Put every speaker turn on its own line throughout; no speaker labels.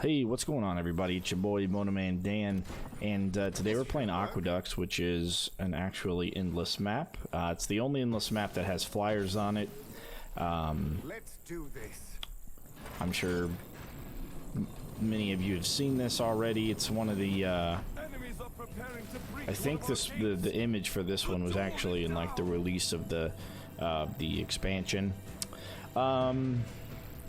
Hey, what's going on, everybody? It's your boy MotoManDan, and today we're playing Aqueducts, which is an actually endless map. It's the only endless map that has flyers on it.
Let's do this.
I'm sure many of you have seen this already. It's one of the I think the image for this one was actually in like the release of the expansion.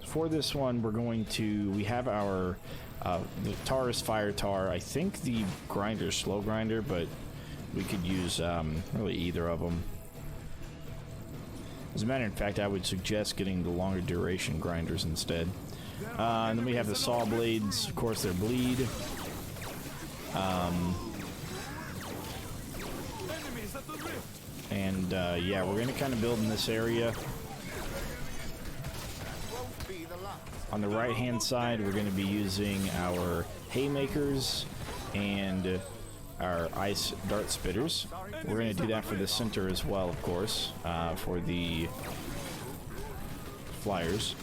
For this one, we have our the tar is fire tar. I think the grinder is slow grinder, but we could use really either of them. As a matter of fact, I would suggest getting the longer duration grinders instead. And then we have the saw blades. Of course, they're bleed. Yeah, we're gonna kind of build in this area. On the right hand side, we're going to be using our haymakers and our ice dart spitters. We're going to do that for the center as well, of course, for the flyers.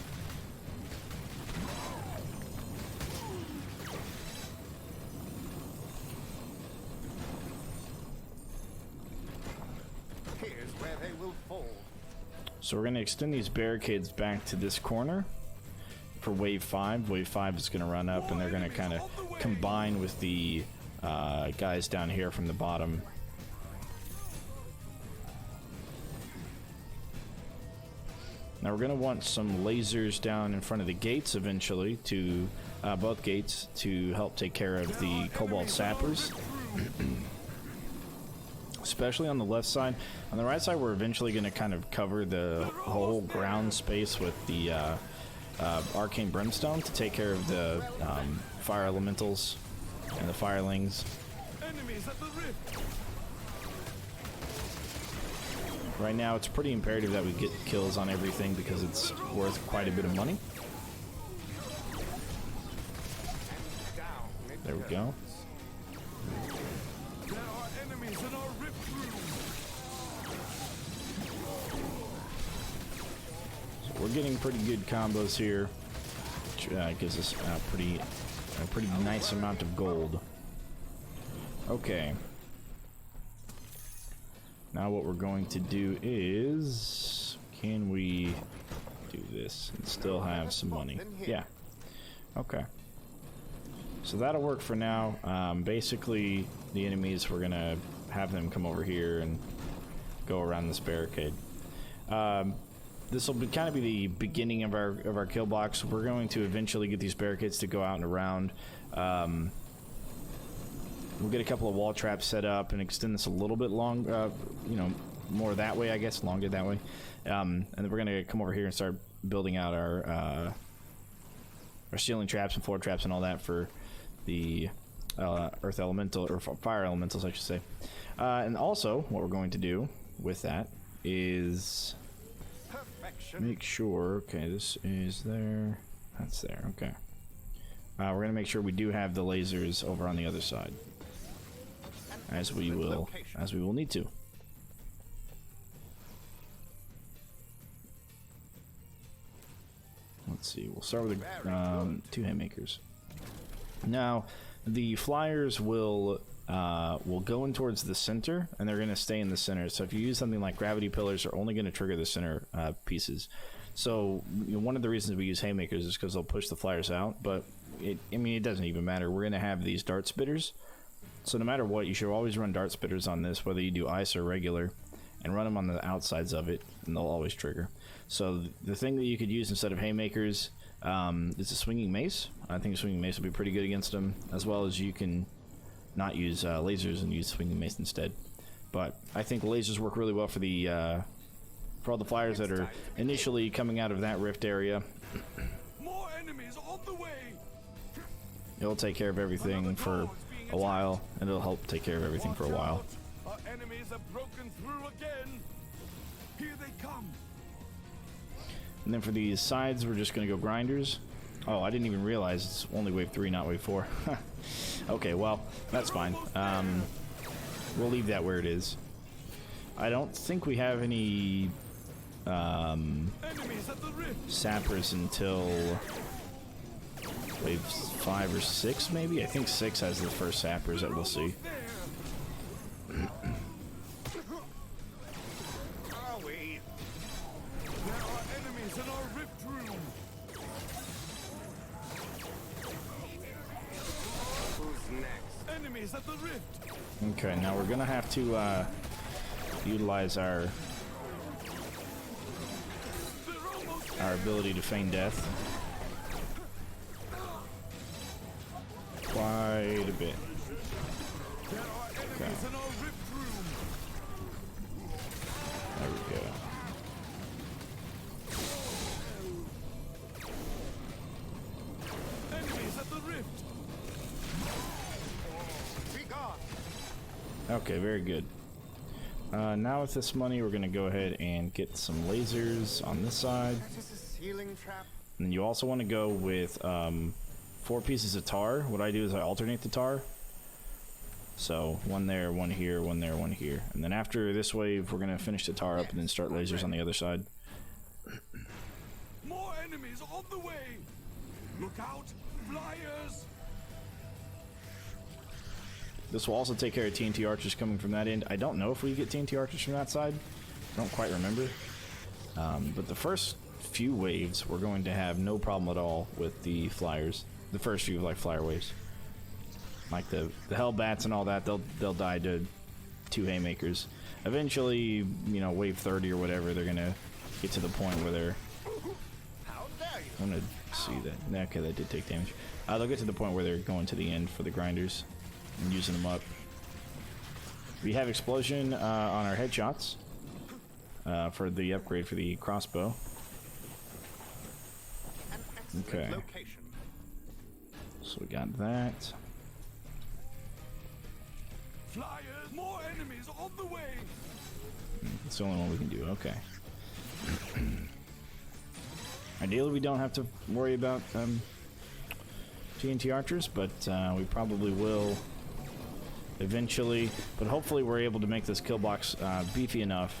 Here's where they will fall.
So we're going to extend these barricades back to this corner. For wave 5. Wave 5 is going to run up, and they're going to kind of combine with the guys down here from the bottom. Now we're going to want some lasers down in front of the gates eventually, to both gates, to help take care of the cobalt sappers. Especially on the left side. On the right side, we're eventually going to kind of cover the whole ground space with the arcane brimstone to take care of the fire elementals and the firelings.
Enemies at the rift.
Right now, it's pretty imperative that we get kills on everything because it's worth quite a bit of money. There we go.
There are enemies in our rift room.
We're getting pretty good combos here, which gives us a pretty nice amount of gold. Okay. Now what we're going to do is, can we do this and still have some money? Yeah. Okay. So that'll work for now. Basically, the enemies, we're gonna have them come over here and go around this barricade. This will kind of be the beginning of our kill blocks. We're going to eventually get these barricades to go out and around. We'll get a couple of wall traps set up and extend this a little bit long, you know, more that way, I guess, longer that way. And then we're gonna come over here and start building out our ceiling traps and floor traps and all that for the earth elemental, or fire elementals, I should say. And also, what we're going to do with that is make sure, okay, this is there, that's there, okay. We're gonna make sure we do have the lasers over on the other side, as we will need to. Let's see, we'll start with the 2 haymakers. Now, the flyers will go in towards the center, and they're going to stay in the center. So if you use something like gravity pillars, they're only going to trigger the center pieces. So one of the reasons we use haymakers is because they'll push the flyers out. But I mean, it doesn't even matter. We're going to have these dart spitters. So no matter what, you should always run dart spitters on this, whether you do ice or regular, and run them on the outsides of it, and they'll always trigger. So the thing that you could use instead of haymakers is a swinging mace. I think a swinging mace will be pretty good against them, as well as you can not use lasers and use swinging mace instead. But I think the lasers work really well for the for all the flyers that are initially coming out of that rift area.
More enemies on the way.
It'll take care of everything for a while, and it'll help take care of everything for a while.
Our enemies have broken through again. Here they come.
And then for these sides, we're just going to go grinders. Oh, I didn't even realize it's only wave 3, not wave 4. Okay, well, that's fine. We'll leave that where it is. I don't think we have any sappers until wave 5 or 6 maybe. I think 6 has the first sappers that we'll see.
Are we? There are enemies in our rift room. Who's next? Enemies at the rift.
Okay, now we're gonna have to utilize our ability to feign death quite a bit.
There are enemies in our rift room.
There we go.
Enemies at the rift. Be gone.
Okay, very good. Now with this money, we're gonna go ahead and get some lasers on this side.
That is a ceiling trap.
And you also want to go with 4 pieces of tar. What I do is I alternate the tar. So one there, one here, one there, one here. And then after this wave, we're gonna finish the tar up and then start lasers on the other side.
More enemies on the way. Look out, flyers.
This will also take care of TNT archers coming from that end. I don't know if we get TNT archers from that side. I don't quite remember. But the first few waves, we're going to have no problem at all with the flyers. The first few, like, flyer waves. Like the Hellbats and all that, they'll die to 2 haymakers. Eventually, you know, wave 30 or whatever, they're going to get to the point where they're... I'm going to see that. Okay, that did take damage. They'll get to the point where they're going to the end for the grinders. And using them up. We have explosion on our headshots for the upgrade for the crossbow. Okay. So we got that.
Flyers, more enemies on the way.
It's the only one we can do. Okay. Ideally, we don't have to worry about TNT archers, but we probably will eventually. But hopefully we're able to make this kill box beefy enough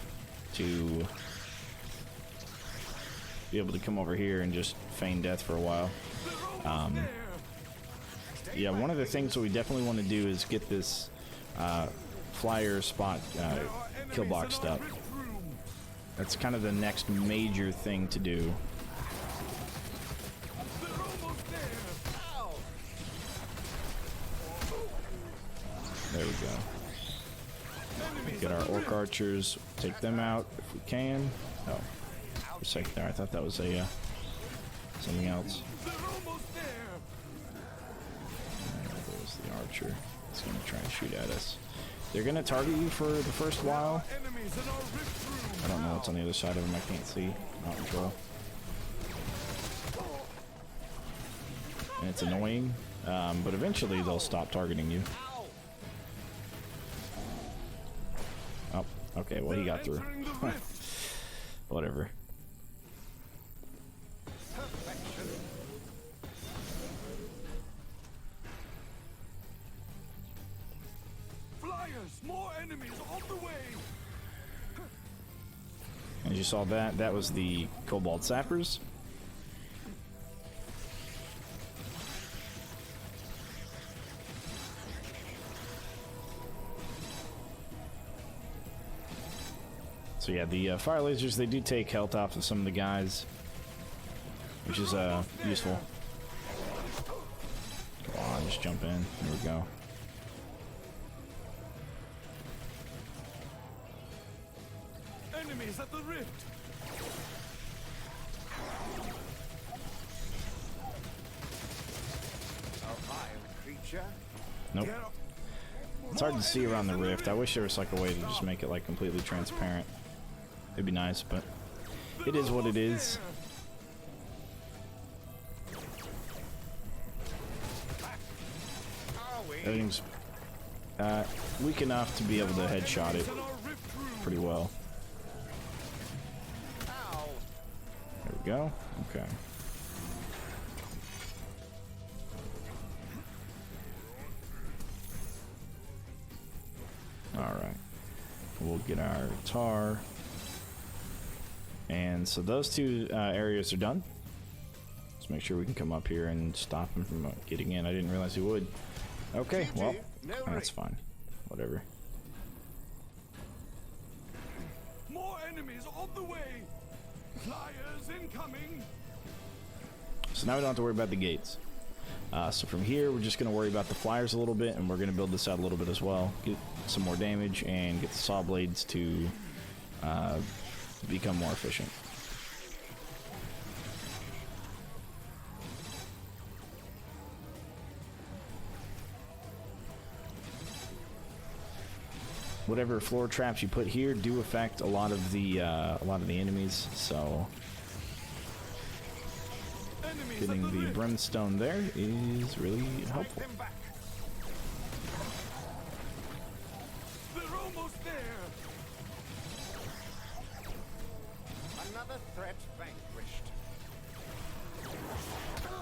to be able to come over here and just feign death for a while. Yeah, one of the things that we definitely want to do is get this flyer spot kill boxed up. That's kind of the next major thing to do. There we go. Get our orc archers, take them out if we can. Oh, for a second there, I thought that was a something else. There's the archer. He's gonna try and shoot at us. They're gonna target you for the first while. I don't know what's on the other side of them. I can't see. Not control. And it's annoying, but eventually they'll stop targeting you. Oh, okay, well, he got through. Whatever.
Flyers, more enemies on the way.
As you saw that was the Cobalt Sappers. So yeah, the fire lasers, they do take health off of some of the guys, which is useful. Come on, just jump in. There we go.
Enemies at the rift. A vile creature.
Nope. It's hard to see around the rift. I wish there was like a way to just make it like completely transparent. It'd be nice, but it is what it is. Everything's weak enough to be able to headshot it pretty well. There we go. Okay. Alright. We'll get our tar. And so those two areas are done. Let's make sure we can come up here and stop him from getting in. I didn't realize he would. Okay, well, that's fine. Whatever.
More enemies on the way. Flyers incoming.
So now we don't have to worry about the gates. So from here, we're just going to worry about the flyers a little bit, and we're going to build this out a little bit as well. Get some more damage and get the saw blades to become more efficient. Whatever floor traps you put here do affect a lot of the enemies, so getting the brimstone there is really helpful.
They're almost there.
Another threat vanquished.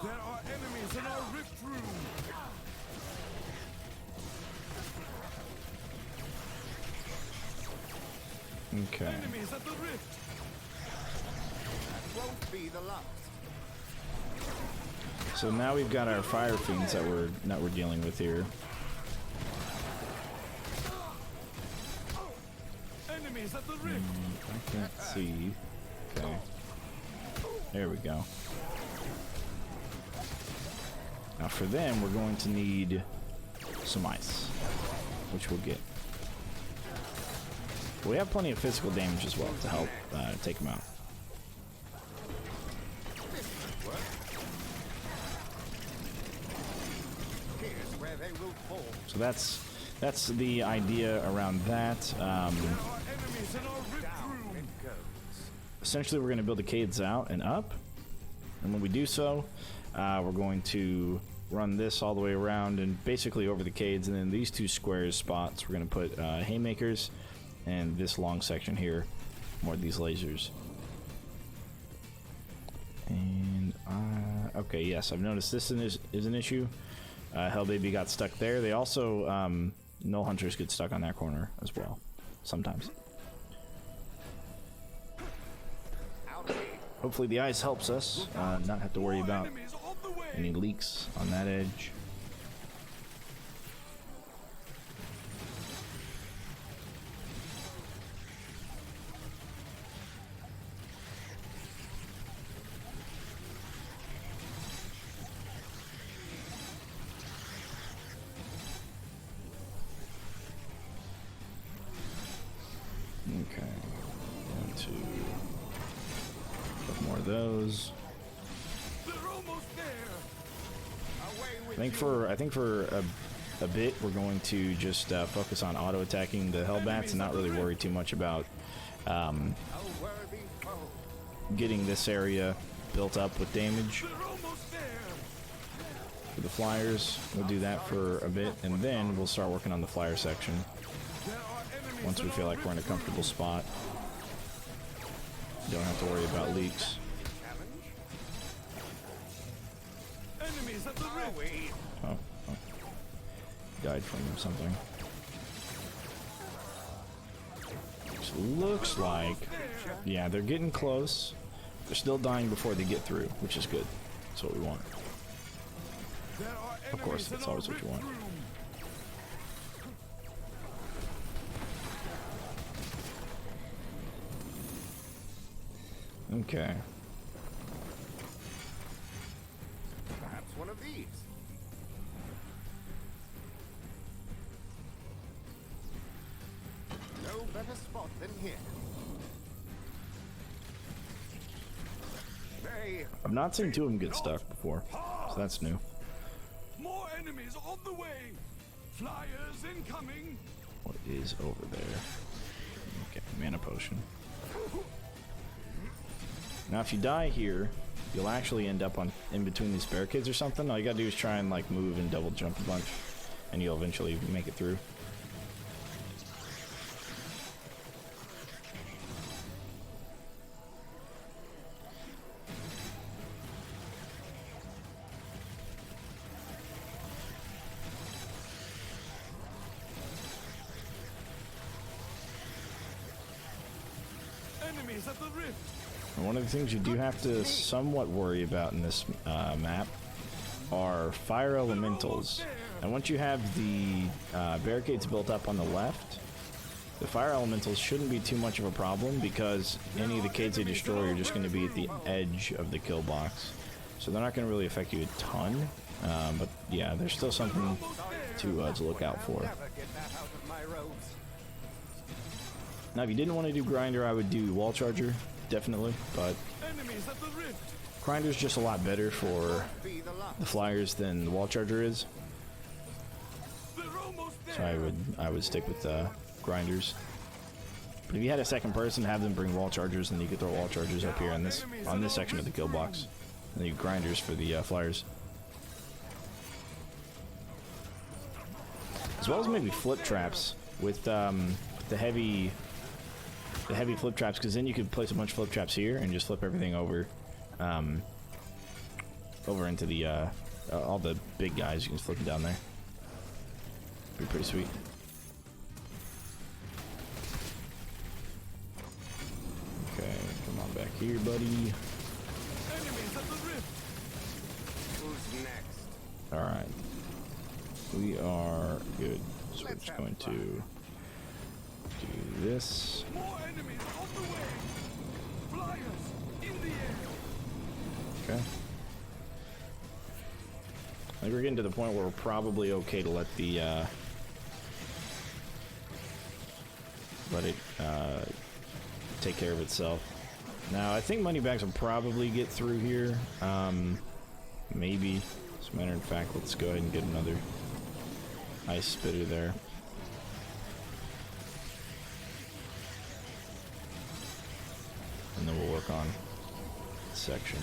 There are enemies in our rift room.
Okay.
Enemies at the rift.
That won't be the last.
So now we've got our fire fiends that we're dealing with here.
Enemies at the rift.
I can't see. Okay. There we go. Now for them, we're going to need some ice, which we'll get. We have plenty of physical damage as well to help take them out.
Here's where they will fall.
So that's the idea around that.
There are enemies in our rift room.
It goes.
Essentially, we're going to build the cades out and up, and when we do so, we're going to run this all the way around and basically over the cades, and then these two squares spots we're going to put haymakers, and this long section here, more of these lasers. And okay, yes, I've noticed this is an issue. Hellbaby got stuck there. They also null hunters get stuck on that corner as well sometimes. Hopefully the ice helps us not have to worry about
Enemies on the way.
any leaks on that edge. Okay, going to put more of those.
They're almost there.
Away with
I think for a bit we're going to just focus on auto attacking the Hellbats and not really worry too much about
a worthy foe.
getting this area built up with damage.
They're almost there.
For the flyers, we'll do that for a bit, and then we'll start working on the flyer section
There are enemies
once we feel like we're in a comfortable spot. Don't have to worry about leaks.
Enemies at the
Are
rift.
we?
Oh, died from something. So looks like, yeah, they're getting close. They're still dying before they get through, which is good. That's what we want.
There are
Of course,
enemies in
that's
our
always what you
rift
want.
room.
Okay.
Perhaps one of these. No better spot than here. They
I've not seen two of them get stuck before, so that's new.
More enemies on the way. Flyers incoming.
What is over there? Okay, mana potion. Now, if you die here, you'll actually end up in between these barricades or something. All you gotta do is try and like move and double jump a bunch, and you'll eventually make it through.
Enemies at the rift.
And one of the things you do have to somewhat worry about in this map are fire elementals. And once you have the barricades built up on the left, the fire elementals shouldn't be too much of a problem because any of the cades they destroy are just going to be at the edge of the kill box. So they're not going to really affect you a ton. But yeah, there's still something to look out for.
Never get that out of my robes.
Now, if you didn't want to do grinder, I would do wall charger, definitely. But
Enemies at the rift.
grinder's just a lot better for
Be the last.
the flyers than the wall charger is.
They're almost there.
So I would stick with grinders. But if you had a second person, have them bring wall chargers, and you could throw wall chargers up here on this section of the kill box, and you grinders for the flyers, as well as maybe flip traps with the heavy flip traps, because then you could place a bunch of flip traps here and just flip everything over over into the all the big guys. You can flip them down there. Be pretty sweet. Okay, come on back here, buddy.
Enemies at the rift.
Who's next?
Alright. We are good. So we're just going to do this.
More enemies on the way. Flyers in the air.
Okay. I think we're getting to the point where we're probably okay to let the let it take care of itself. Now, I think money bags will probably get through here. Maybe. As a matter of fact, let's go ahead and get another ice spitter there. And then we'll work on this section.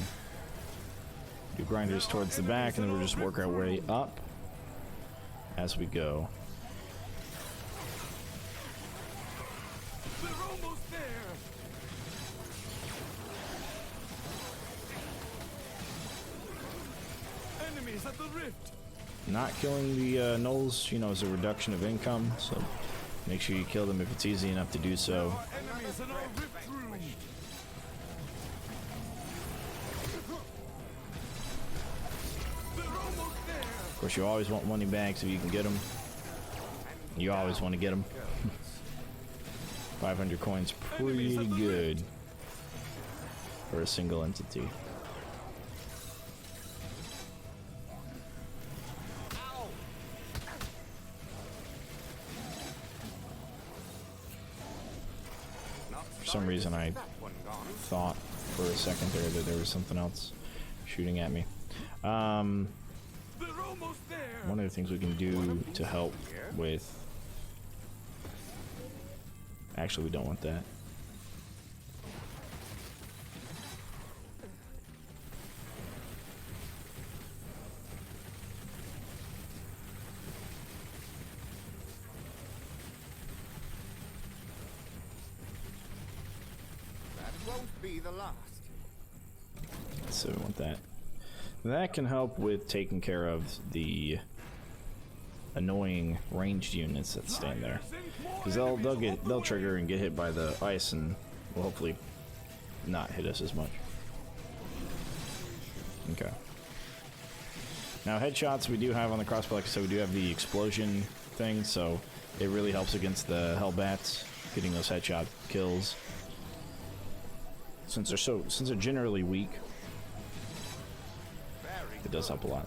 Do grinders towards the back, and then we'll just work our way up as we go.
They're almost there. Enemies at the rift.
Not killing the gnolls, you know, is a reduction of income, so make sure you kill them if it's easy enough to do so.
Enemies in our rift room. They're almost there.
Of course, you always want money bags if you can get them. You always want to get them. 500 coins, pretty good for a single entity. For some reason, I thought for a second there that there was something else shooting at me.
They're almost there.
One of the things we can do to help with... Actually, we don't want that.
That won't be the last.
So we want that. That can help with taking care of the annoying ranged units that stand there, because they'll trigger and get hit by the ice and will hopefully not hit us as much. Okay. Now headshots we do have on the crossbow, like I said, we do have the explosion thing, so it really helps against the hellbats, getting those headshot kills. Since they're generally weak, it does help a lot.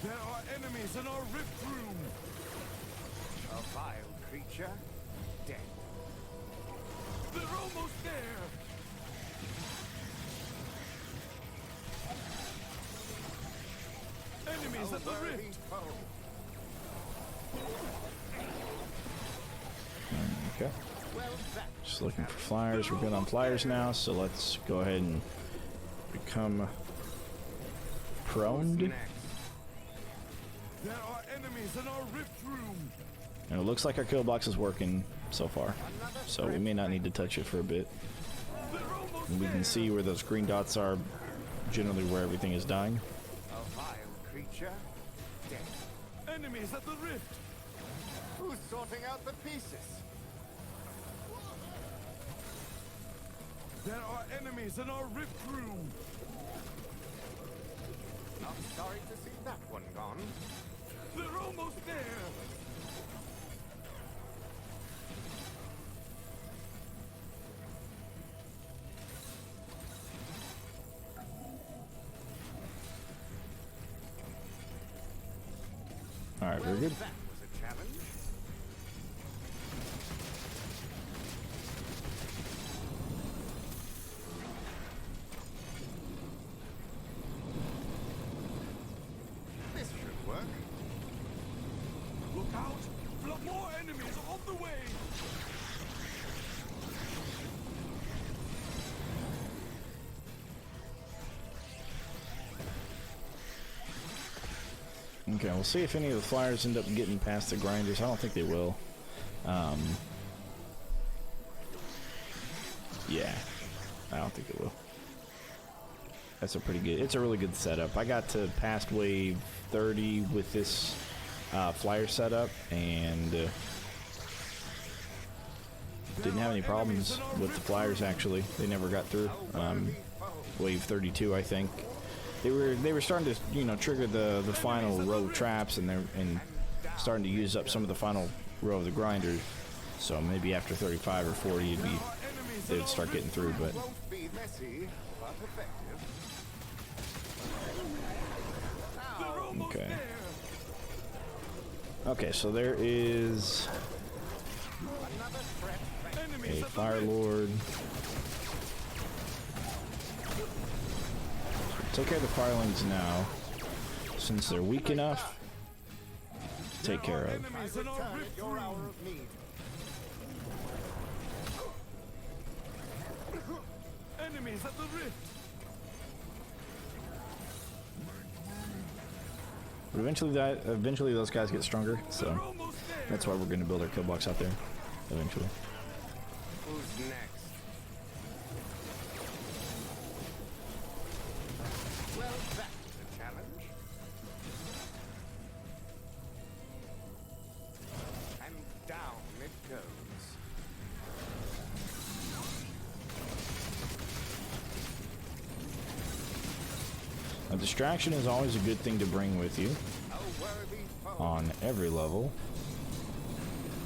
There are enemies in our rift room.
A vile creature, dead.
They're almost there. Enemies at the
Worthy
rift.
foe.
Okay.
Well, that
Just looking for flyers. We're good on flyers now, so let's go ahead and become proned.
next.
There are enemies in our rift room.
And it looks like our kill box is working so far, so we may not need to touch it for a bit.
They're almost
And we can see where those green dots are, generally where everything is dying.
A vile creature, dead.
enemies at the rift.
Who's sorting out the pieces?
There are enemies in our rift room.
Not sorry to see that one gone.
They're almost there.
All right, we're good.
That was a challenge. This should work.
Look out! More enemies on the way!
Okay, we'll see if any of the flyers end up getting past the grinders. I don't think they will. Yeah, I don't think it will. That's a pretty good. It's a really good setup. I got to past wave 30 with this flyer setup and didn't have any problems with the flyers. Actually, they never got through. Wave 32, I think. They were starting to trigger the final row of traps, and starting to use up some of the final row of the grinders. So maybe after 35 or 40, they'd start getting through. But
Won't be messy, but effective.
okay. Okay, so there is
Another threat.
a Fire Lord. Take care of the firelings now, since they're weak enough to take care of.
Enemies in our
Return
rift
at your hour
room.
of need.
Enemies at the rift.
But eventually those guys get stronger, so
They're almost there.
that's why we're going to build our kill box out there eventually.
Who's next? Well, that was a challenge. And down it goes.
A distraction is always a good thing to bring with you
A worthy foe.
on every level.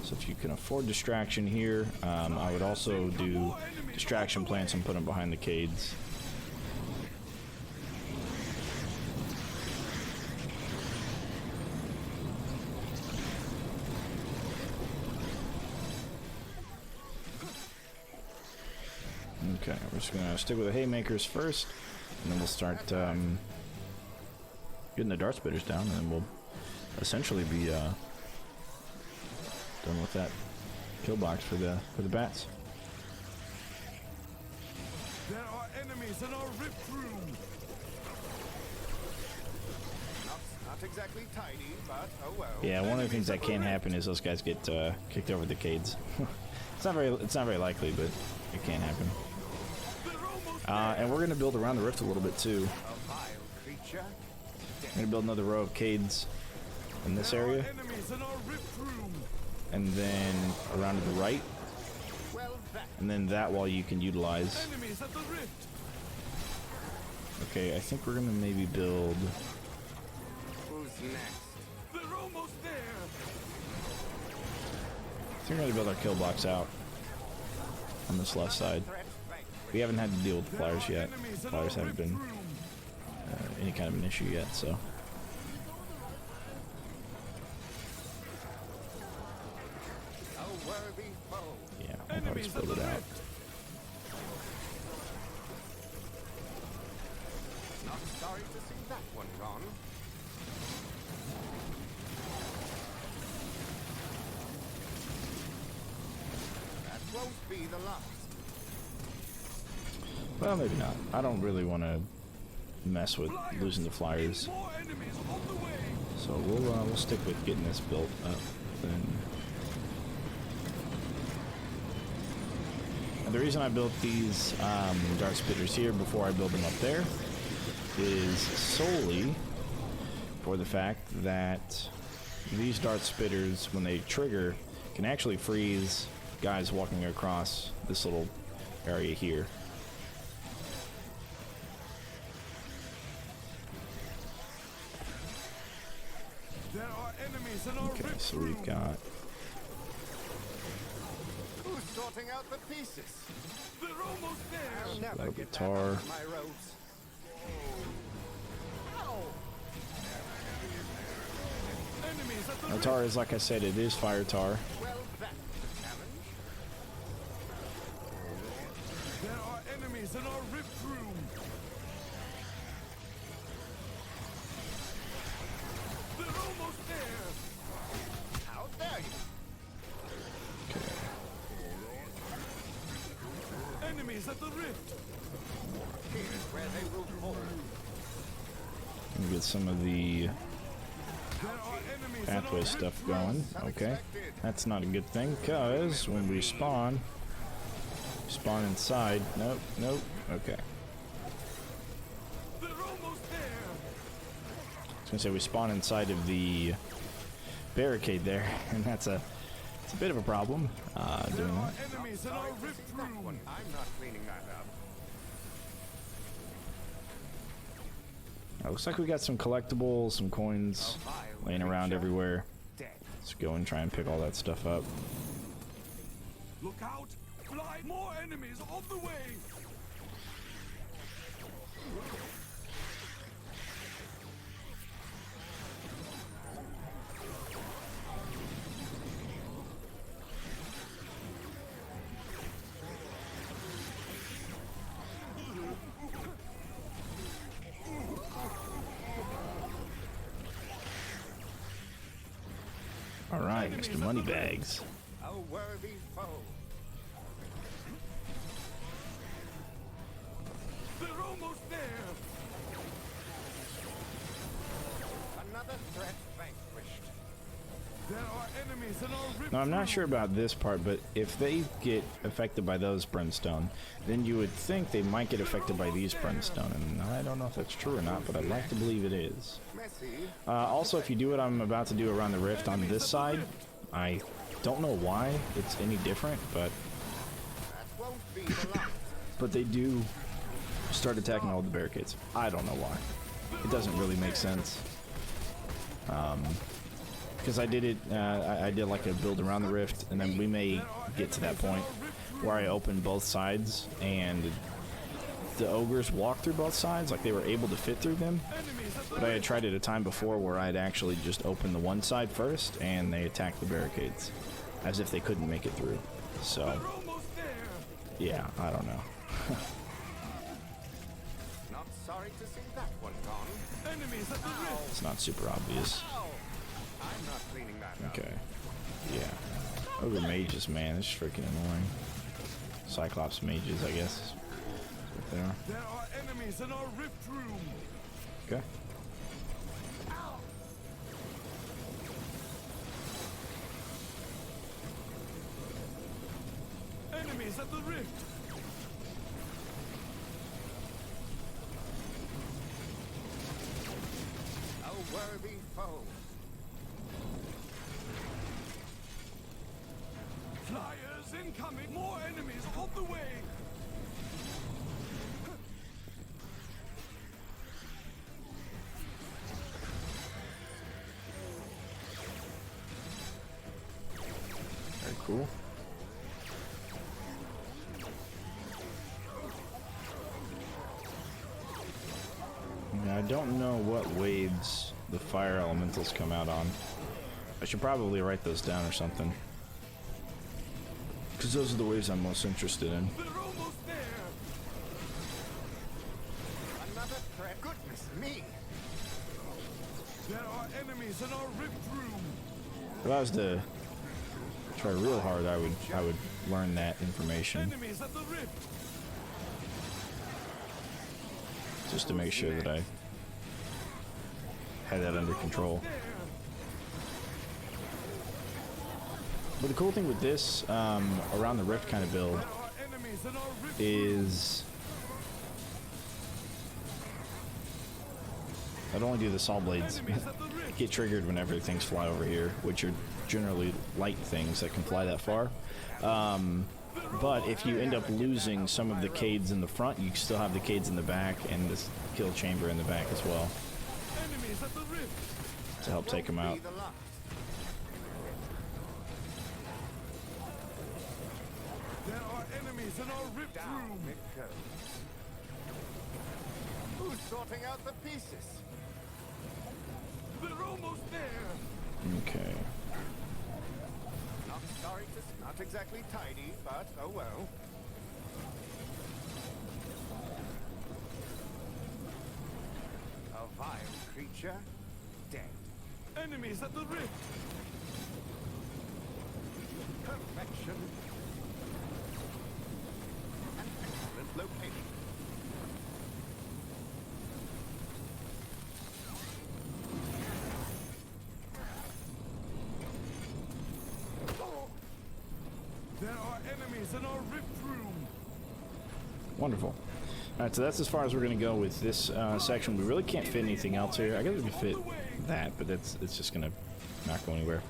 So if you can afford distraction here, I would also do distraction plants and put them behind the cades. Okay, we're just gonna stick with the haymakers first, and then we'll start getting the dart spitters down, and then we'll essentially be done with that kill box for the bats.
There are enemies in our rift room.
Not exactly tidy, but oh well.
Yeah, one of the things that can happen is those guys get kicked over the cades. It's not very likely, but it can happen. And we're gonna build around the rift a little bit too.
A vile creature.
We're gonna build another row of cades in this area,
Enemies in our rift room.
and then around to the right,
Well, that.
and then that wall you can utilize.
Enemies at the rift.
Okay, I think we're gonna maybe build.
Who's next?
They're almost there.
I think we're gonna build our kill box out on this left side.
Threat vanquished.
We haven't had to deal with the flyers yet.
Enemies in
Flyers
our
haven't
rift
been
room.
any kind of an issue yet, so.
A worthy foe.
Yeah, I'll probably just build it out.
Not sorry to see that one gone. That won't be the last.
Well, maybe not. I don't really want to mess with losing the flyers,
More enemies on the way.
so we'll stick with getting this built up. And the reason I built these dart spitters here before I build them up there is solely for the fact that these dart spitters, when they trigger, can actually freeze guys walking across this little area here.
There are enemies in our
Okay,
rift
so we've
room.
got
Who's sorting out the pieces?
They're almost there.
I'll never
that'll
get
be
that out
tar.
of my robes. Ow!
Enemies at the
Our
rift.
tar is, like I said, it is fire tar.
Well, that's a challenge.
There are enemies in our rift room. They're almost there.
How dare you?
Okay.
Enemies at the rift.
Here's where they will fall.
Let me get some of the
There are enemies
pathway
in our
stuff
rift room.
going. Okay. That's not a good thing, because when we spawn inside. Nope, nope. Okay.
They're almost there.
I was gonna say we spawn inside of the barricade there, and it's a bit of a problem
There
doing
are
that.
enemies in our rift room.
I'm not cleaning that up.
Looks like we got some collectibles, some coins laying around everywhere.
Dead.
Let's go and try and pick all that stuff up.
Look out! Fly! More enemies on the way!
All right, Mr. Moneybags.
A worthy foe.
They're almost there!
Another threat vanquished.
There are enemies in our rift
Now, I'm
room.
not sure about this part, but if they get affected by those brimstone, then you would think they might get affected by these brimstone, and I don't know if that's true or not, but I'd like to believe it is.
Messy.
Also, if you do what I'm about to do around the rift on this side, I don't know why it's any different, but
That won't be the last.
but they do start attacking all the barricades. I don't know why. It doesn't really make sense. Because I did it, I did like a build around the rift, and then we may get to that point where I open both sides, and the ogres walk through both sides, like they were able to fit through them. But I had tried it a time before where I'd actually just opened the one side first, and they attacked the barricades, as if they couldn't make it through. So,
They're almost there!
yeah, I don't know.
Not sorry to see that one gone.
Enemies at the rift!
It's not super obvious.
Ow! I'm not cleaning that up.
Okay. Yeah. Ogre mages, man, it's freaking annoying. Cyclops mages, I guess. Is what they are.
There are enemies in our rift room!
Okay.
Enemies at the rift!
A worthy foe.
Flyers incoming! More enemies on the way!
Very cool. Yeah, I don't know what waves the fire elementals come out on. I should probably write those down or something. Because those are the waves I'm most interested in.
They're almost there!
Another threat. Goodness me.
There are enemies in our rift room!
If I was to try real hard, I would learn that information
Enemies at the rift!
just to make sure that I had that under control.
There!
But the cool thing with this around the rift kind of build
There are enemies in our rift room!
is I'd only do the saw blades.
Enemies at the rift!
get triggered whenever things fly over here, which are generally light things that can fly that far. But if you end up losing some of the Cades in the front, you still have the Cades in the back and this kill chamber in the back as well
Enemies at the rift.
to help take them out.
Be the last.
There are enemies in our rift
Down
room.
it goes. Who's sorting out the pieces?
They're almost there.
Okay.
Not sorry to... Not exactly tidy, but oh well. A vile creature, dead.
Enemies at the rift.
Perfection. An excellent location.
There are enemies in our rift room.
Wonderful. Alright, so that's as far as we're going to go with this section. We really can't fit anything else here. I guess we could fit that, but it's just going to not go anywhere.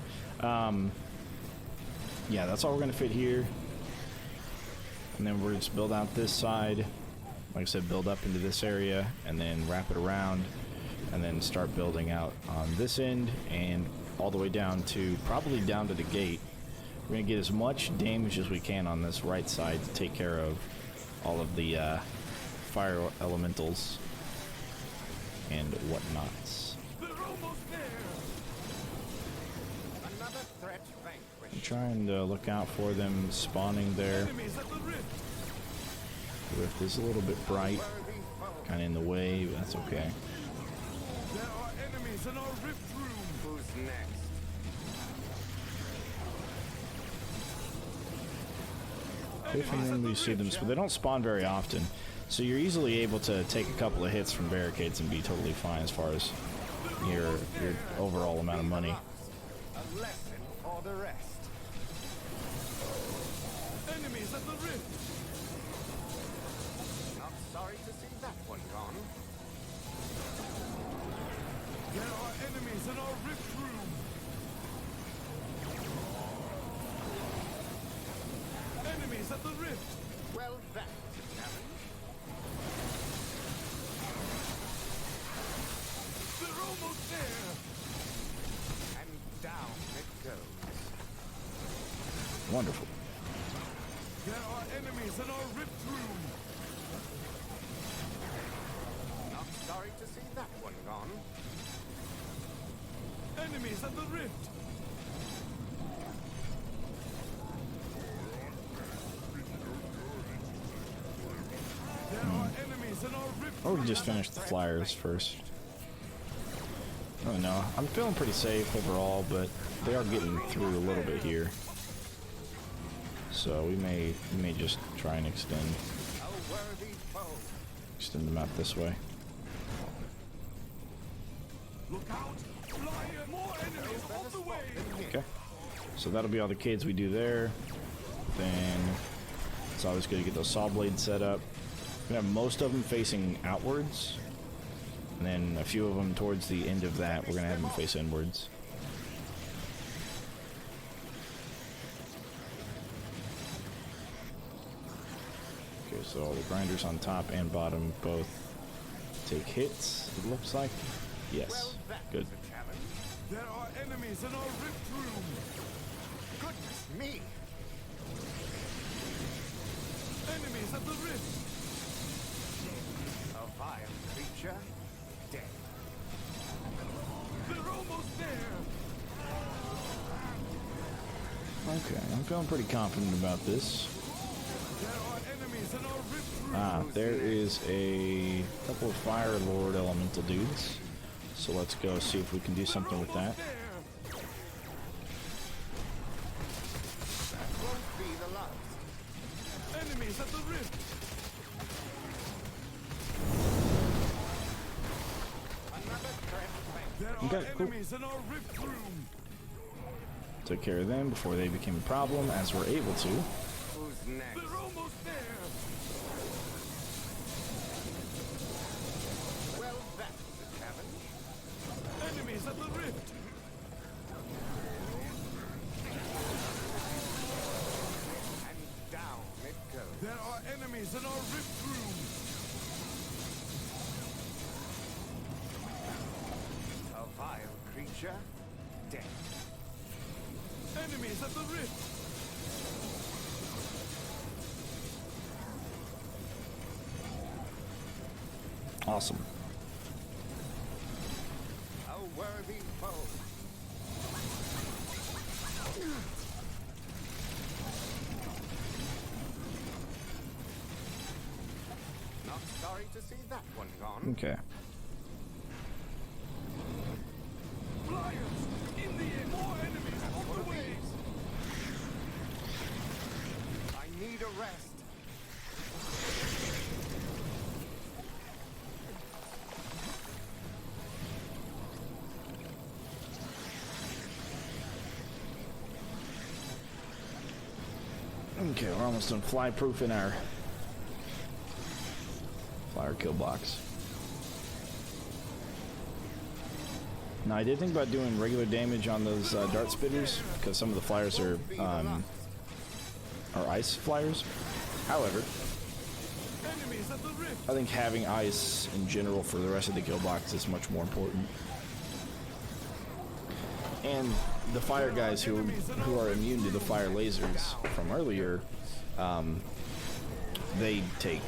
Yeah, that's all we're going to fit here. And then we're just build out this side. Like I said, build up into this area, and then wrap it around, and then start building out on this end, and all the way down to, probably down to the gate. We're going to get as much damage as we can on this right side to take care of all of the fire elementals and whatnots.
They're almost there.
Another threat
I'm
vanquished.
trying to look out for them spawning there.
Enemies at the rift.
The rift is a little bit bright,
Worthy foe.
kind of in the way, but that's okay.
There are enemies in our rift room.
Who's next?
If and when we see them, but they don't spawn very often, so you're easily able to take a couple of hits from barricades and be totally fine as far as your overall amount of money.
A lesson for the rest.
Enemies at the rift.
Not sorry to see that one gone.
There are enemies in our rift room. Enemies at the rift.
Well, that's a challenge.
They're almost there.
And down it goes.
Wonderful.
There are enemies in our rift room.
Not sorry to see that one gone.
Enemies at the rift. There are enemies in our rift
Or we
room.
just finish the flyers first. I don't know. I'm feeling pretty safe overall, but they are getting through a little bit here. So we may just try and extend
A worthy foe.
them out this way.
Look out! Flyer! More enemies on the way!
Okay. So that'll be all the Cades we do there. Then it's always good to get those saw blades set up. We have most of them facing outwards, and then a few of them towards the end of that we're gonna have them face inwards. Okay, so all the grinders on top and bottom both take hits, it looks like. Yes.
Well, that's
Good.
a challenge.
There are enemies in our rift room.
Goodness me.
Enemies at the rift.
A vile creature, dead.
They're almost there.
Okay, I'm feeling pretty confident about this.
There are enemies in our rift room.
Ah, there is a couple of Fire Lord elemental dudes. So let's go see if we can do something with that.
There.
That won't be the last.
Enemies at the rift.
Another threat vanquished.
There are
Okay, cool.
enemies in our rift room.
Took care of them before they became a problem, as we're able to.
Who's next?
They're almost there.
Well, that's a challenge.
Enemies at the rift. are enemies in our rift room.
A vile creature. Dead.
Enemies at the rift.
Awesome.
A worthy foe. Not sorry to see that one gone.
Okay.
Flyers! In the air! More enemies on the way!
I need a rest.
Okay, we're almost done fly-proofing our flyer kill box. Now, I did think about doing regular damage on those dart spitters because some of the flyers are ice flyers. However,
Enemies at the rift!
I think having ice in general for the rest of the kill box is much more important. And the fire guys who are immune to the fire lasers from earlier, they take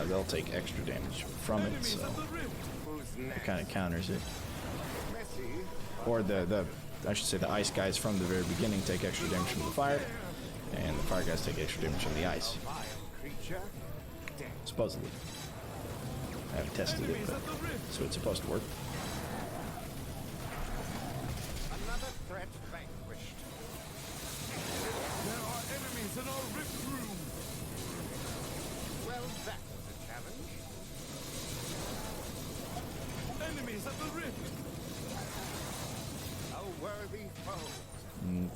they'll take extra damage from it, so it kind of counters it. Or I should say the ice guys from the very beginning take extra damage from the fire, and the fire guys take extra damage from the ice. Supposedly. I haven't tested it, but so it's supposed to work.
Another threat vanquished.
There are enemies in our rift room!
Well, that was a challenge.
Enemies at the rift!
A worthy foe.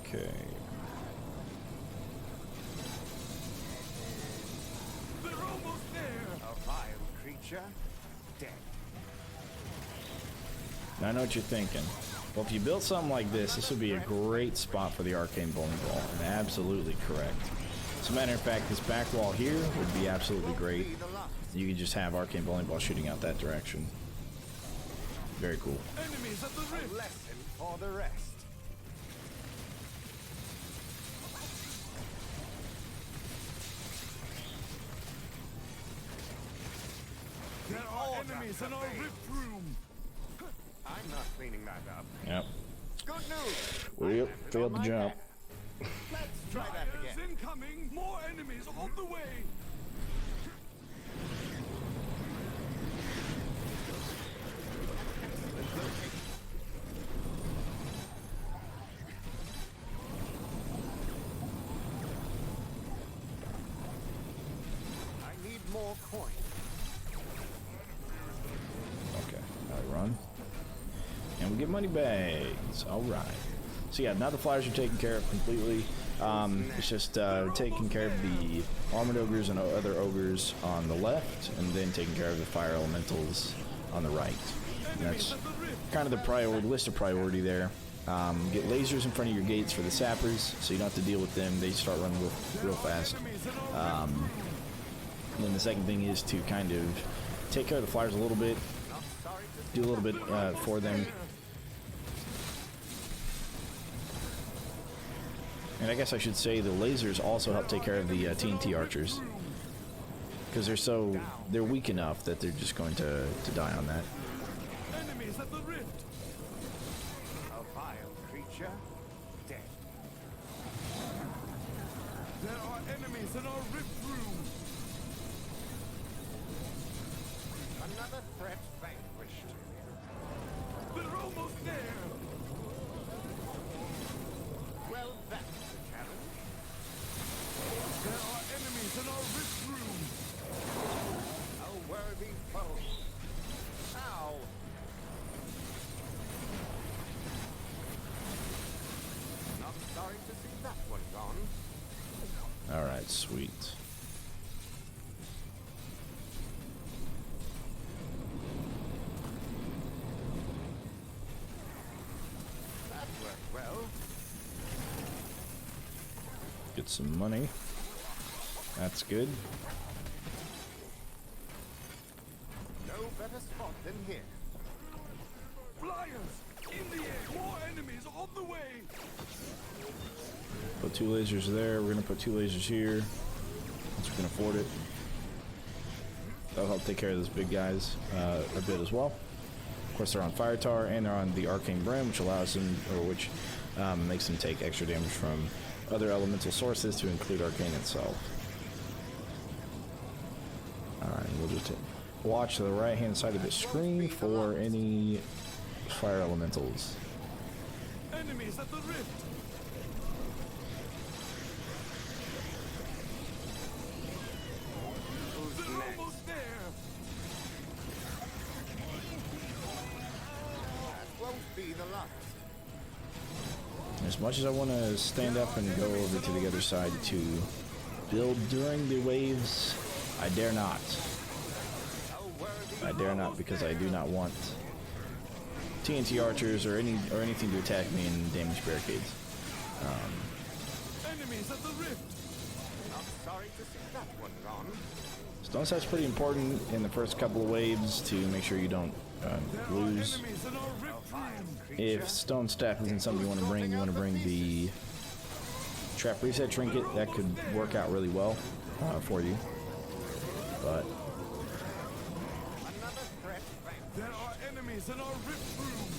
Okay.
They're almost there!
A vile creature. Dead.
Now I know what you're thinking. Well, if you built something like this would be a great spot for the arcane bowling ball. And absolutely correct. As a matter of fact, this back wall here would be absolutely great. You could just have arcane bowling ball shooting out that direction. Very cool.
Enemies at the
A
rift!
lesson for the rest.
There are enemies in our rift room!
I'm not cleaning that up.
Yep.
Good news.
Well, failed the jump.
Let's try that
Flyers
again.
incoming! More enemies on the way!
I need more coin.
Okay. I run. And we get money bags. Alright. So yeah, now the flyers are taken care of completely. It's just taking care of the armored ogres and other ogres on the left, and then taking care of the fire elementals on the right. And that's kind of the list of priority there. Get lasers in front of your gates for the sappers, so you don't have to deal with them. They start running real fast. And then the second thing is to kind of take care of the flyers a little bit, do a little bit for them. And I guess I should say the lasers also help take care of the TNT archers, because they're weak enough that they're just going to die on that.
Enemies at the rift!
A vile creature. Dead.
There are enemies in our rift room!
Another threat vanquished.
They're almost there!
Well, that's a challenge.
There are enemies in our rift room!
A worthy foe. Ow. Not sorry to see that one gone.
Alright, sweet.
That worked well.
Get some money. That's good.
No better spot than here.
Flyers! In the air! More enemies on the way!
Put 2 lasers there. We're gonna put 2 lasers here. Once we can afford it. That'll help take care of those big guys a bit as well. Of course, they're on Fire Tar and they're on the Arcane Brim, which allows them, or which makes them take extra damage from other elemental sources, to include Arcane itself. Alright, we'll just watch the right-hand side of the screen for any fire elementals.
Enemies at the rift! They're almost there!
That won't be the last.
As much as I want to stand up and go over to the other side to build during the waves, I dare not. I dare not, because I do not want TNT archers or anything to attack me and damage barricades.
Enemies at the rift!
Not sorry to see that one gone.
Stone Staff's pretty important in the first couple of waves to make sure you don't lose.
Enemies in our rift room!
If Stone Staff isn't something you want to bring the Trap Reset Trinket. That could work out really well for you. But
Another threat.
There are enemies in our rift room!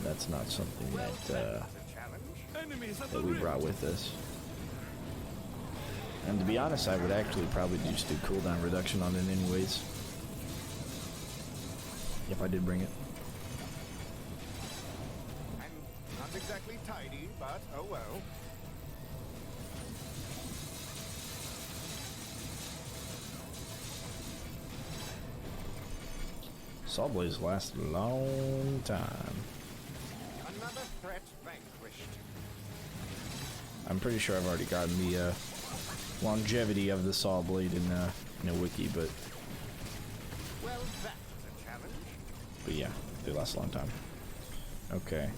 that's not something that
Challenge.
Enemies at
that
the
we
rift!
brought with us. And to be honest, I would actually probably just do cooldown reduction on it anyways. If I did bring it.
And not exactly tidy, but oh well.
Saw Blades last a long time.
Another threat vanquished.
I'm pretty sure I've already gotten the longevity of the Saw Blade in a wiki, but
Well, that was a challenge.
yeah, they last a long time. Okay.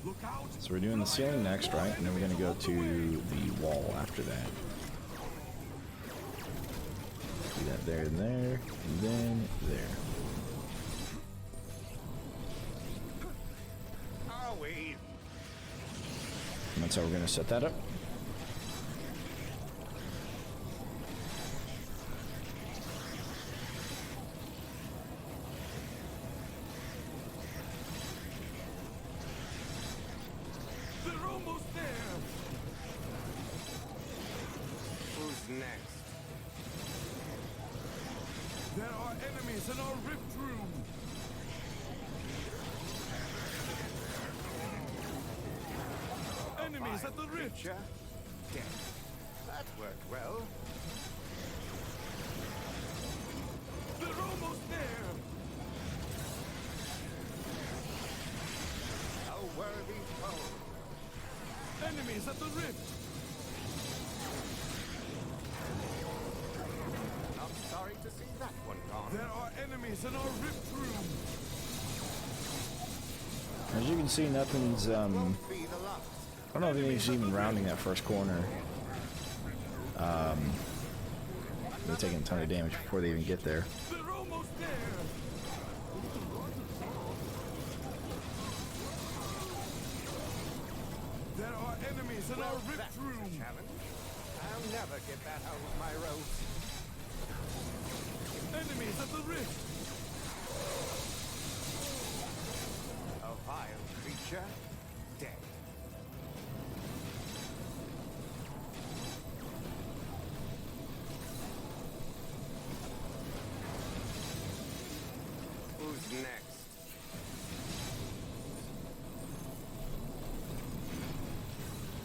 Look out!
So we're doing the ceiling next, right? And then we're gonna go to the wall after that. Do that there and there, and then there.
Are we?
And that's how we're gonna set that up.
They're almost there!
Who's next?
There are enemies in our rift room! Enemies at the rift!
Creature? Dead. That worked well.
They're almost there!
A worthy foe.
Enemies at the rift!
Not sorry to see that one gone.
There are enemies in our rift room!
As you can see, nothing's
Won't be the last.
I don't know if anything's even rounding that first corner. They're taking a ton of damage before they even get there.
They're almost there! There are enemies in our rift
That was
room!
a challenge. I'll never get that out of my ropes.
Enemies at the rift!
A vile creature. Dead. Who's next?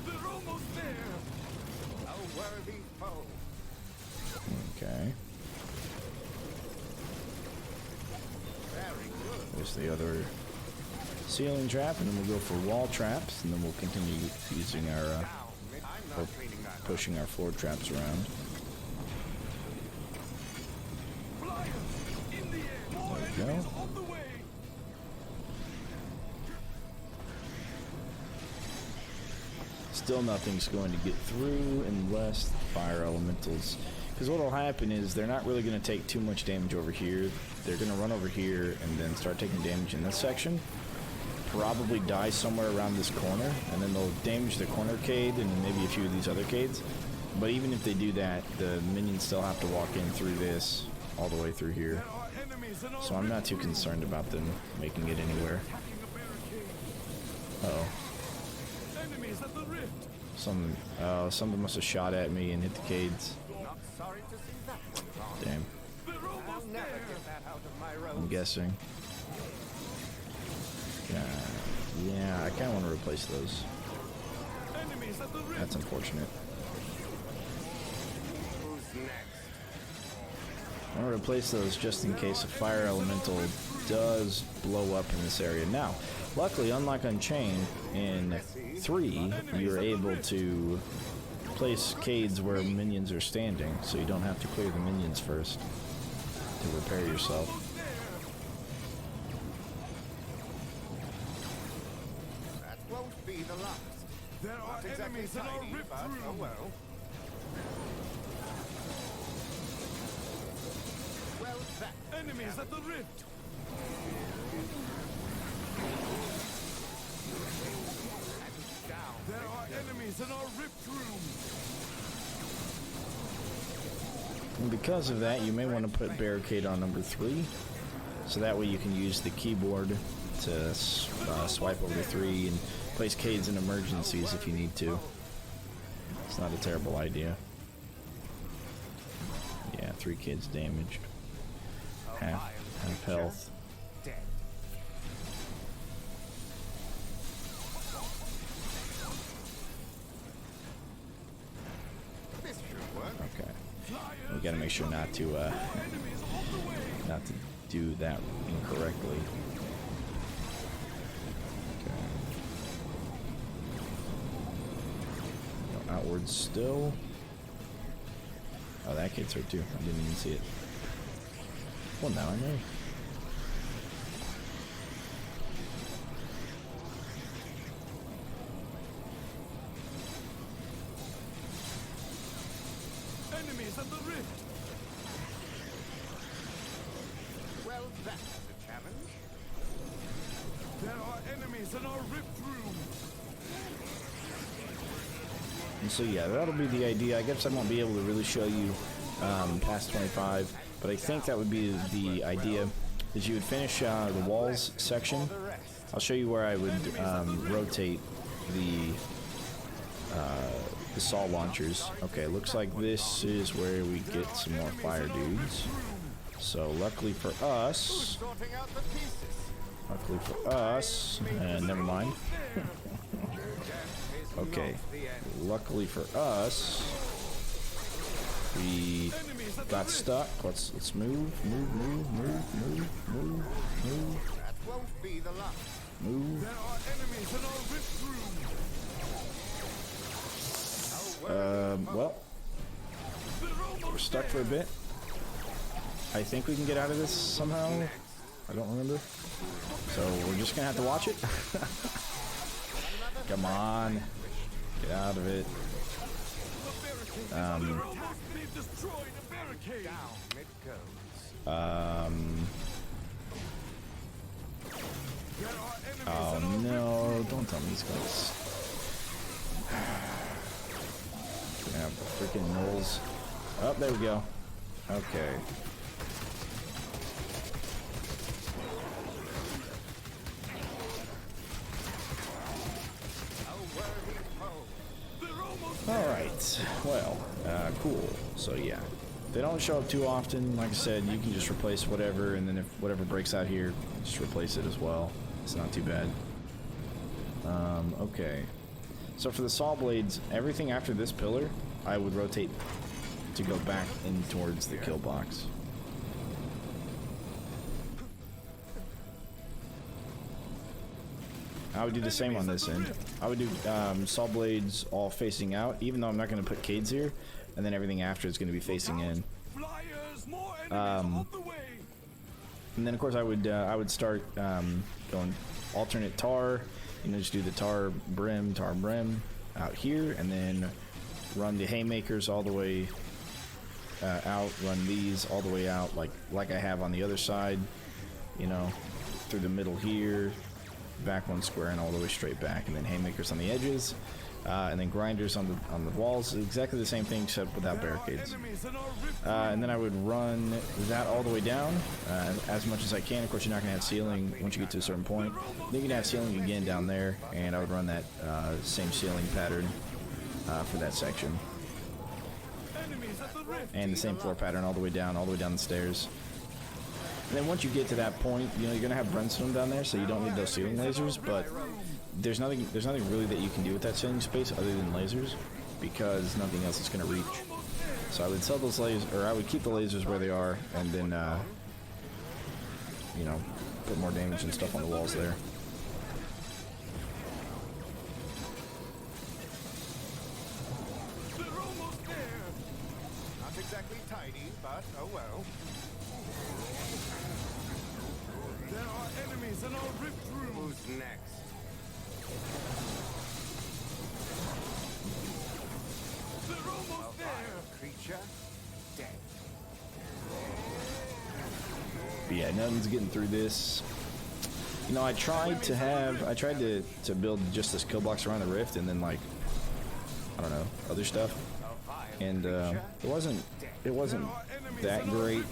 They're almost there!
A worthy foe.
Okay.
Very good.
There's the other ceiling trap, and then we'll go for wall traps, and then we'll continue using our
Down. I'm not cleaning that up.
pushing our floor traps around.
Flyers! In the air! More
There we go.
enemies on the way!
still nothing's going to get through unless fire elementals. Because what will happen is they're not really going to take too much damage over here. They're going to run over here and then start taking damage in this section. Probably die somewhere around this corner, and then they'll damage the corner cade and maybe a few of these other cades. But even if they do that, the minions still have to walk in through this all the way through here. So I'm not too concerned about them making it anywhere. Uh-oh.
Enemies at the rift.
Something must have shot at me and hit the cades.
Not sorry to see that one gone.
Damn.
They're
I'll
almost
never
there.
get that out of my road.
I'm guessing. Yeah, I kind of want to replace those.
Enemies at the rift.
That's unfortunate.
Who's next?
I want to replace those just in case a fire elemental does blow up in this area. Now, luckily, unlike Unchained, in 3, you're able to place cades where minions are standing, so you don't have to clear the minions first to repair yourself.
That won't be the last.
There are
Not exactly
enemies in our
tidy,
rift
but
room.
oh well. Well, that
Enemies at the rift.
down.
There are enemies in our rift room.
And because of that, you may want to put barricade on number 3, so that way you can use the keyboard to swipe over 3 and place cades in emergencies if you need to. It's not a terrible idea. Yeah, 3 kids damaged. Half health.
Dead. This should work.
Okay. We gotta make sure not to do that incorrectly. Okay. Go outwards still. Oh, that kid's hurt too. I didn't even see it. Well, now I know.
Enemies at the rift.
Well, that's a challenge.
There are enemies in our rift room.
And so yeah, that'll be the idea. I guess I won't be able to really show you past 25, but I think that would be the idea, is you would finish the walls section. I'll show you where I would rotate the saw launchers. Okay, looks like this is where we get some more fire dudes. So luckily for us,
Sorting out the pieces.
never mind. Okay, luckily for us, we got stuck. Let's move.
That won't be the last.
Move.
There are enemies in our rift room.
Well,
They're almost
we're stuck for a bit. I think we can get out of this somehow. I don't remember. So we're just gonna have to watch it. Come on. Get out of it.
They're almost. They've destroyed a barricade.
Down it goes.
There are enemies
Oh
in our
no, don't tell me he's gonna yeah, freaking Knowles. Oh, there we go. Okay. Alright, well, cool. So yeah, they don't show up too often. Like I said, you can just replace whatever, and then if whatever breaks out here, just replace it as well. It's not too bad. Okay. So for the saw blades, everything after this pillar, I would rotate to go back in towards the kill box. I would do the same on this end. I would do saw blades all facing out, even though I'm not going to put cades here, and then everything after is going to be facing in.
flyers. More enemies on the way.
And then of course I would start going alternate tar, just do the tar brim, out here, and then run the haymakers all the way out, run these all the way out like I have on the other side, you know, through the middle here, back one square and all the way straight back, and then haymakers on the edges, and then grinders on the walls. Exactly the same thing except without barricades. And then I would run that all the way down as much as I can. Of course, you're not going to have ceiling once you get to a certain point. Then you can have ceiling again down there, and I would run that same ceiling pattern for that section. And the same floor pattern all the way down the stairs. And then once you get to that point, you know, you're gonna have brimstone down there, so you don't need those ceiling lasers. But there's nothing really that you can do with that ceiling space other than lasers, because nothing else is gonna reach. So I would sell those lasers, or I would keep the lasers where they are, and then you know, put more damage and stuff on the walls there.
Exactly tidy, but oh well.
There are enemies in our rift room.
Who's next?
They're almost there.
Creature dead.
But yeah, nothing's getting through this. You know, I tried to build just this kill box around the rift, and then like, I don't know, other stuff. And it wasn't that great.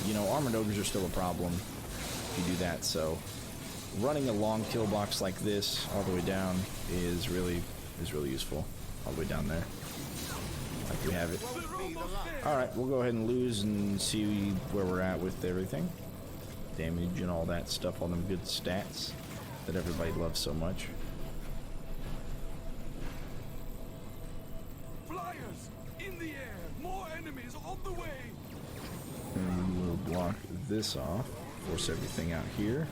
You know, armored ogres are still a problem if you do that. So running a long kill box like this all the way down is really useful. All the way down there, like we have it. All right, we'll go ahead and lose and see where we're at with everything, damage and all that stuff, all them good stats that everybody loves so much.
In the air, more enemies on the way.
And we'll block this off, force everything out here.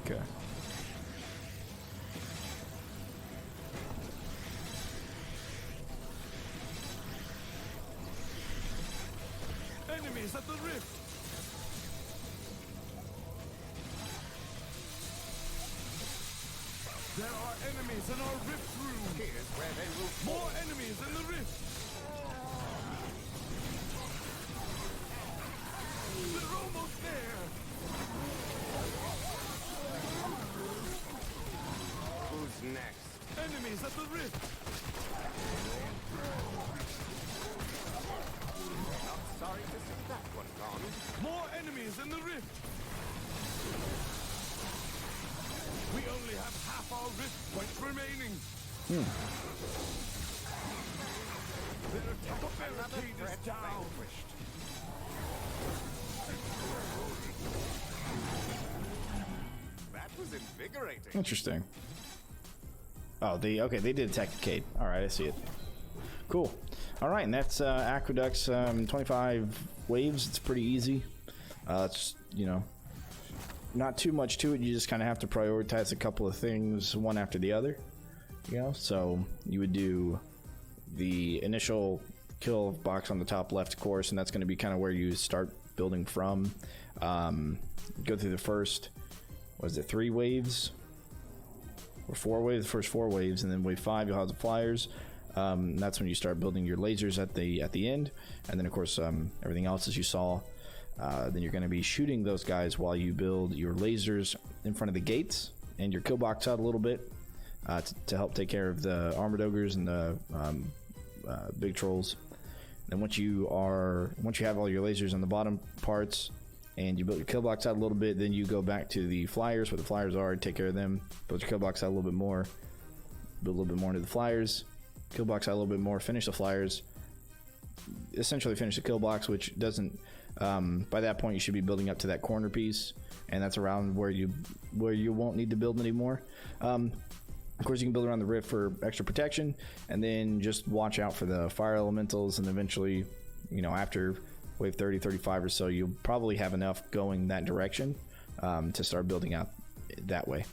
Okay.
Enemies at the rift. There are enemies in our rift room.
Here's where they will
More enemies in the rift. They're almost there.
Who's next?
Enemies at the rift.
Not sorry to see that one gone.
More enemies in the rift. We only have half our rift points remaining. Their attack barricade is down.
That was invigorating.
Interesting. Oh, they did attack the Cade. All right, I see it. Cool. All right, and that's Aqueducts. 25 waves. It's pretty easy. It's, you know, not too much to it. You just kind of have to prioritize a couple of things one after the other. You know, so you would do the initial kill box on the top left, of course, and that's going to be kind of where you start building from. Go through the first, what is it, 3 waves or 4 waves? The first 4 waves, and then wave 5 you'll have the flyers. That's when you start building your lasers at the end, and then of course everything else as you saw. Then you're going to be shooting those guys while you build your lasers in front of the gates and your kill box out a little bit to help take care of the armored ogres and the big trolls. And once you have all your lasers on the bottom parts and you build your kill box out a little bit, then you go back to the flyers where the flyers are and take care of them. Build your kill box out a little bit more, build a little bit more into the flyers, kill box out a little bit more, finish the flyers, essentially finish the kill box, which doesn't by that point you should be building up to that corner piece, and that's around where you won't need to build anymore. Of course, you can build around the rift for extra protection, and then just watch out for the fire elementals, and eventually, you know, after wave 30, 35 or so, you'll probably have enough going that direction to start building out that way.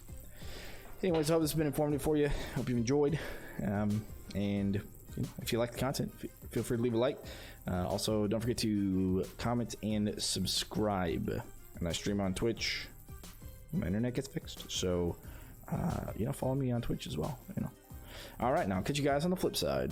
Anyways, I hope this has been informative for you. Hope you enjoyed, and you know, if you like the content, feel free to leave a like. Also, don't forget to comment and subscribe. And I stream on Twitch my internet gets fixed. So, you know, follow me on Twitch as well. You know. All right, now I'll catch you guys on the flip side.